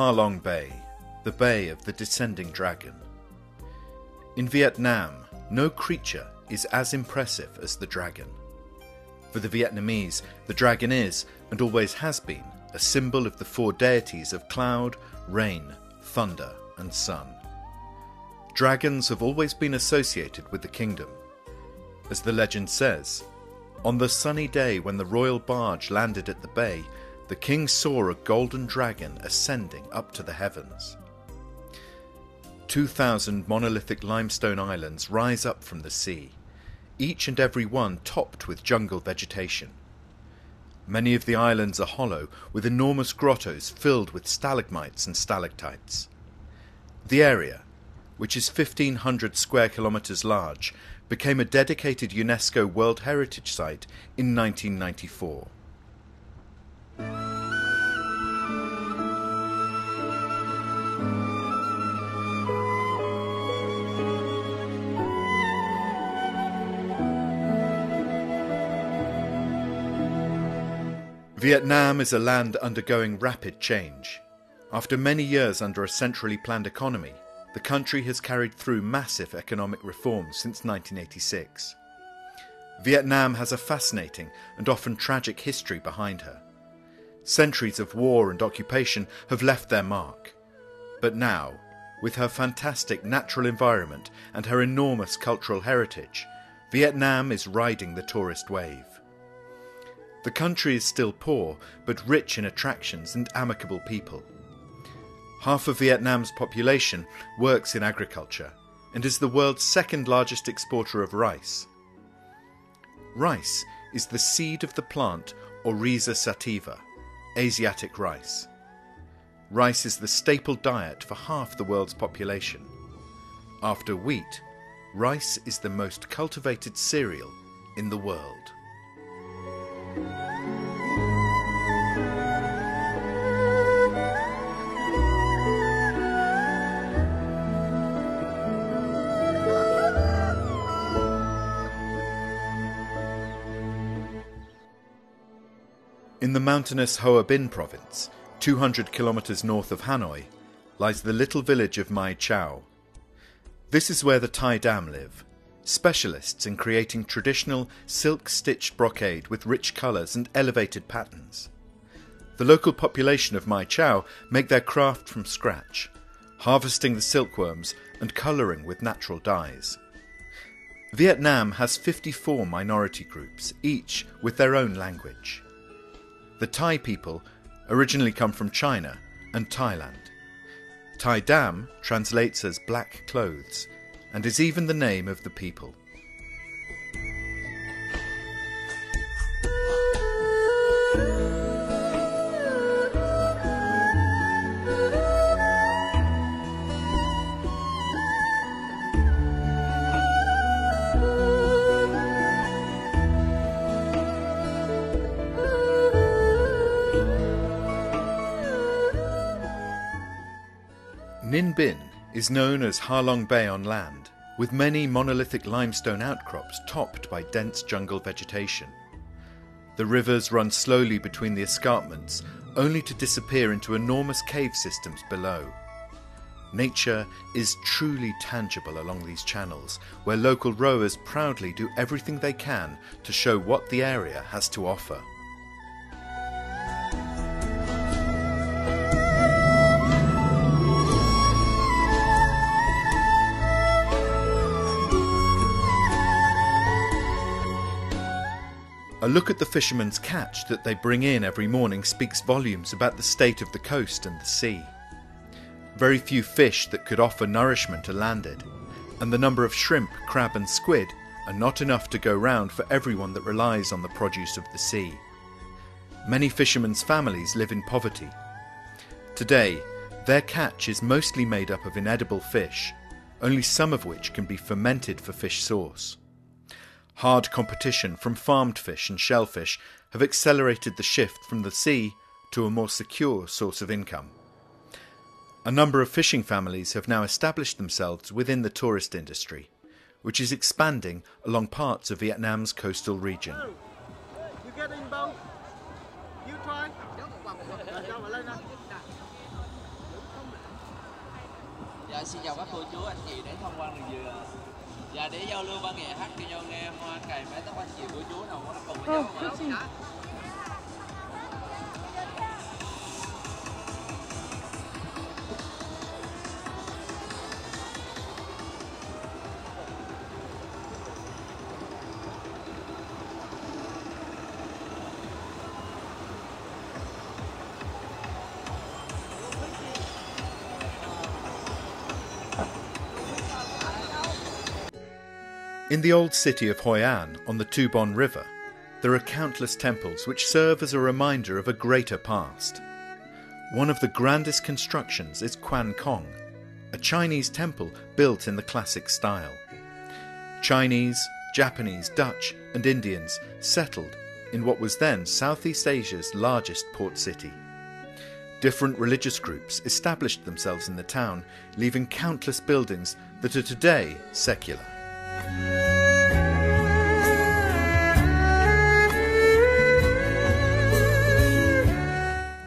Ha-Long Bay, the Bay of the Descending Dragon. In Vietnam, no creature is as impressive as the dragon. For the Vietnamese, the dragon is, and always has been, a symbol of the four deities of cloud, rain, thunder, and sun. Dragons have always been associated with the kingdom. As the legend says, on the sunny day when the royal barge landed at the bay, the king saw a golden dragon ascending up to the heavens. 2,000 monolithic limestone islands rise up from the sea, each and every one topped with jungle vegetation. Many of the islands are hollow, with enormous grottos filled with stalagmites and stalactites. The area, which is 1,500 square kilometres large, became a dedicated UNESCO World Heritage Site in 1994. Vietnam is a land undergoing rapid change. After many years under a centrally planned economy, the country has carried through massive economic reforms since 1986. Vietnam has a fascinating and often tragic history behind her. Centuries of war and occupation have left their mark. But now, with her fantastic natural environment and her enormous cultural heritage, Vietnam is riding the tourist wave. The country is still poor, but rich in attractions and amicable people. Half of Vietnam's population works in agriculture and is the world's second largest exporter of rice. Rice is the seed of the plant Oryza sativa, Asiatic rice. Rice is the staple diet for half the world's population. After wheat, rice is the most cultivated cereal in the world. In the mountainous Hoa Binh province, 200 kilometres north of Hanoi, lies the little village of Mai Chau. This is where the Thai Dam live, specialists in creating traditional silk-stitched brocade with rich colours and elevated patterns. The local population of Mai Chau make their craft from scratch, harvesting the silkworms and colouring with natural dyes. Vietnam has 54 minority groups, each with their own language. The Thai people originally come from China and Thailand. Thai Dam translates as black clothes and is even the name of the people. Ninh Binh is known as Ha-Long Bay on land, with many monolithic limestone outcrops topped by dense jungle vegetation. The rivers run slowly between the escarpments, only to disappear into enormous cave systems below. Nature is truly tangible along these channels, where local rowers proudly do everything they can to show what the area has to offer. A look at the fishermen's catch that they bring in every morning speaks volumes about the state of the coast and the sea. Very few fish that could offer nourishment are landed, and the number of shrimp, crab and squid are not enough to go round for everyone that relies on the produce of the sea. Many fishermen's families live in poverty. Today, their catch is mostly made up of inedible fish, only some of which can be fermented for fish sauce. Hard competition from farmed fish and shellfish have accelerated the shift from the sea to a more secure source of income. A number of fishing families have now established themselves within the tourist industry, which is expanding along parts of Vietnam's coastal region. You get in boat? You try? Xin chào các cô chú anh chị đến tham quan rừng dừa và để giao lưu văn nghệ hát cho nhau nghe hoa cài mái tóc anh chị cô chú nào muốn cùng với nhau. In the old city of Hoi An on the Tubon River, there are countless temples which serve as a reminder of a greater past. One of the grandest constructions is Quan Kong, a Chinese temple built in the classic style. Chinese, Japanese, Dutch and Indians settled in what was then Southeast Asia's largest port city. Different religious groups established themselves in the town, leaving countless buildings that are today secular.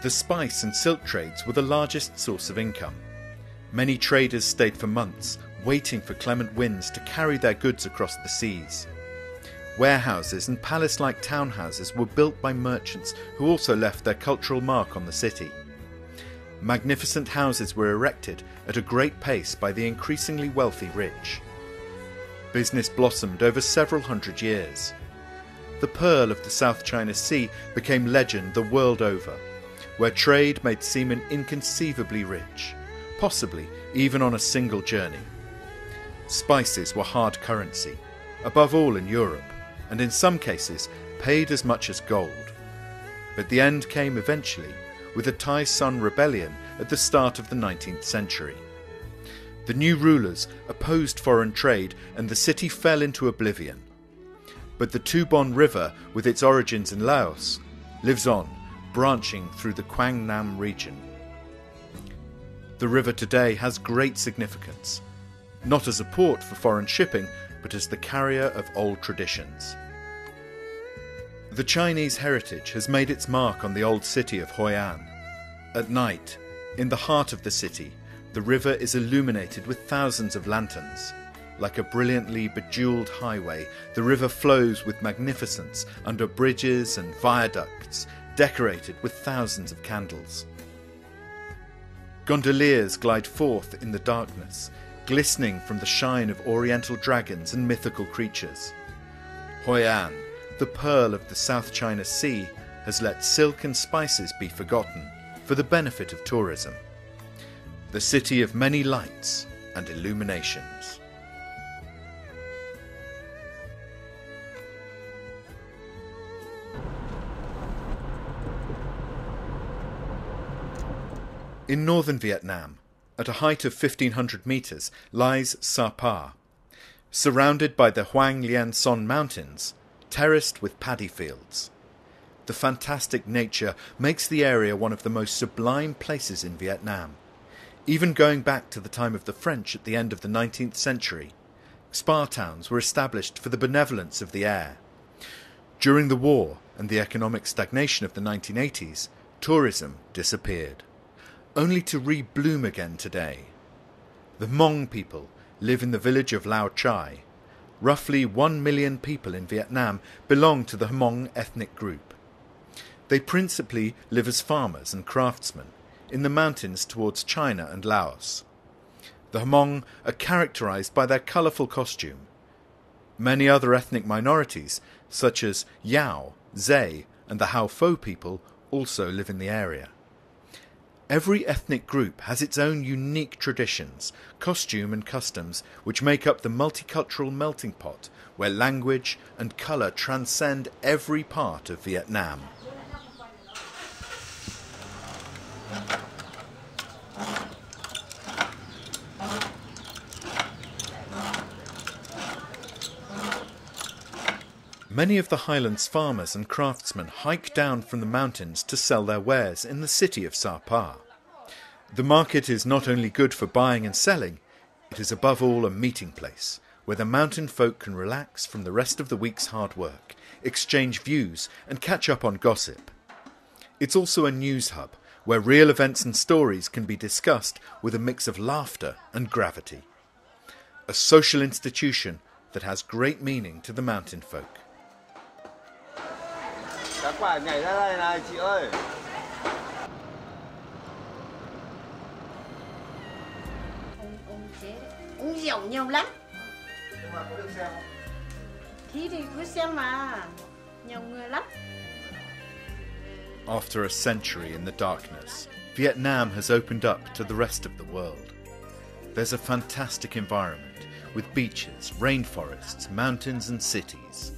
The spice and silk trades were the largest source of income. Many traders stayed for months, waiting for clement winds to carry their goods across the seas. Warehouses and palace-like townhouses were built by merchants who also left their cultural mark on the city. Magnificent houses were erected at a great pace by the increasingly wealthy rich. Business blossomed over several hundred years. The pearl of the South China Sea became legend the world over, where trade made seamen inconceivably rich, possibly even on a single journey. Spices were hard currency, above all in Europe, and in some cases paid as much as gold. But the end came eventually with the Tai Sun rebellion at the start of the 19th century. The new rulers opposed foreign trade and the city fell into oblivion. But the Tubon River, with its origins in Laos, lives on, branching through the Quang Nam region. The river today has great significance, not as a port for foreign shipping, but as the carrier of old traditions. The Chinese heritage has made its mark on the old city of Hoi An. At night, in the heart of the city, the river is illuminated with thousands of lanterns. Like a brilliantly bejewelled highway, the river flows with magnificence under bridges and viaducts decorated with thousands of candles. Gondoliers glide forth in the darkness, glistening from the shine of oriental dragons and mythical creatures. Hoi An, the pearl of the South China Sea, has let silk and spices be forgotten for the benefit of tourism. The city of many lights and illuminations. In northern Vietnam, at a height of 1,500 metres, lies Sapa, surrounded by the Hoang Lien Son Mountains, terraced with paddy fields. The fantastic nature makes the area one of the most sublime places in Vietnam. Even going back to the time of the French at the end of the 19th century, spa towns were established for the benevolence of the air. During the war and the economic stagnation of the 1980s, tourism disappeared, only to re-bloom again today. The Hmong people live in the village of Lao Chai. Roughly 1 million people in Vietnam belong to the Hmong ethnic group. They principally live as farmers and craftsmen in the mountains towards China and Laos. The Hmong are characterized by their colorful costume. Many other ethnic minorities, such as Yao, Zay, and the Hao Pho people, also live in the area. Every ethnic group has its own unique traditions, costume and customs which make up the multicultural melting pot where language and colour transcend every part of Vietnam. Many of the highlands farmers and craftsmen hike down from the mountains to sell their wares in the city of Sapa. The market is not only good for buying and selling, it is above all a meeting place where the mountain folk can relax from the rest of the week's hard work, exchange views and catch up on gossip. It's also a news hub where real events and stories can be discussed with a mix of laughter and gravity. A social institution that has great meaning to the mountain folk. Các bạn nhảy ra đây này chị ơi. Ông chế uống rượu nhiều lắm. Nhưng mà có được xem không? Thì cứ xem mà, nhiều người lắm. After a century in the darkness, Vietnam has opened up to the rest of the world. There's a fantastic environment with beaches, rainforests, mountains and cities.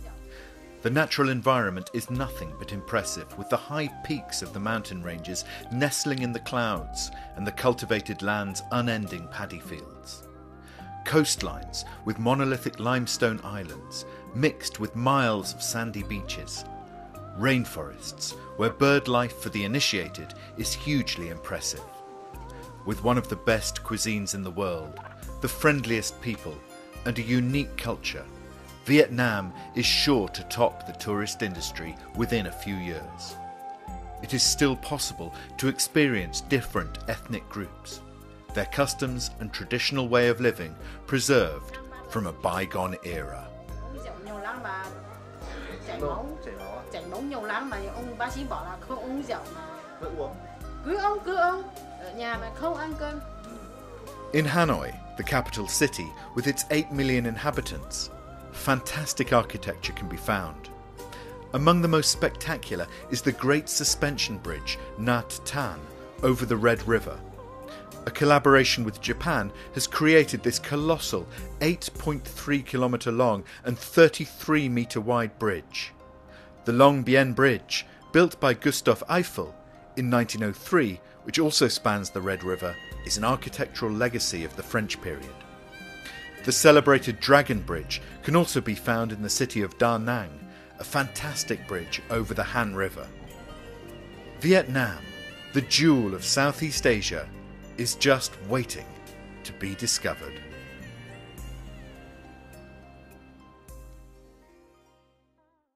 The natural environment is nothing but impressive, with the high peaks of the mountain ranges nestling in the clouds and the cultivated land's unending paddy fields. Coastlines with monolithic limestone islands mixed with miles of sandy beaches. Rainforests where bird life for the initiated is hugely impressive. With one of the best cuisines in the world, the friendliest people and a unique culture, Vietnam is sure to top the tourist industry within a few years. It is still possible to experience different ethnic groups, their customs and traditional way of living preserved from a bygone era. Uống rượu nhiều lắm mà chảy máu nhiều lắm mà ông bác sĩ bảo là không uống rượu mà Vẫn uống. cứ uống ở nhà mà không ăn cơm. In Hanoi, the capital city with its 8 million inhabitants, fantastic architecture can be found. Among the most spectacular is the Great Suspension Bridge Nat Tan over the Red River. A collaboration with Japan has created this colossal 8.3 kilometre long and 33 metre wide bridge. The Long Bien Bridge, built by Gustave Eiffel in 1903, which also spans the Red River, is an architectural legacy of the French period. The celebrated Dragon Bridge can also be found in the city of Da Nang, a fantastic bridge over the Han River. Vietnam, the jewel of Southeast Asia, is just waiting to be discovered.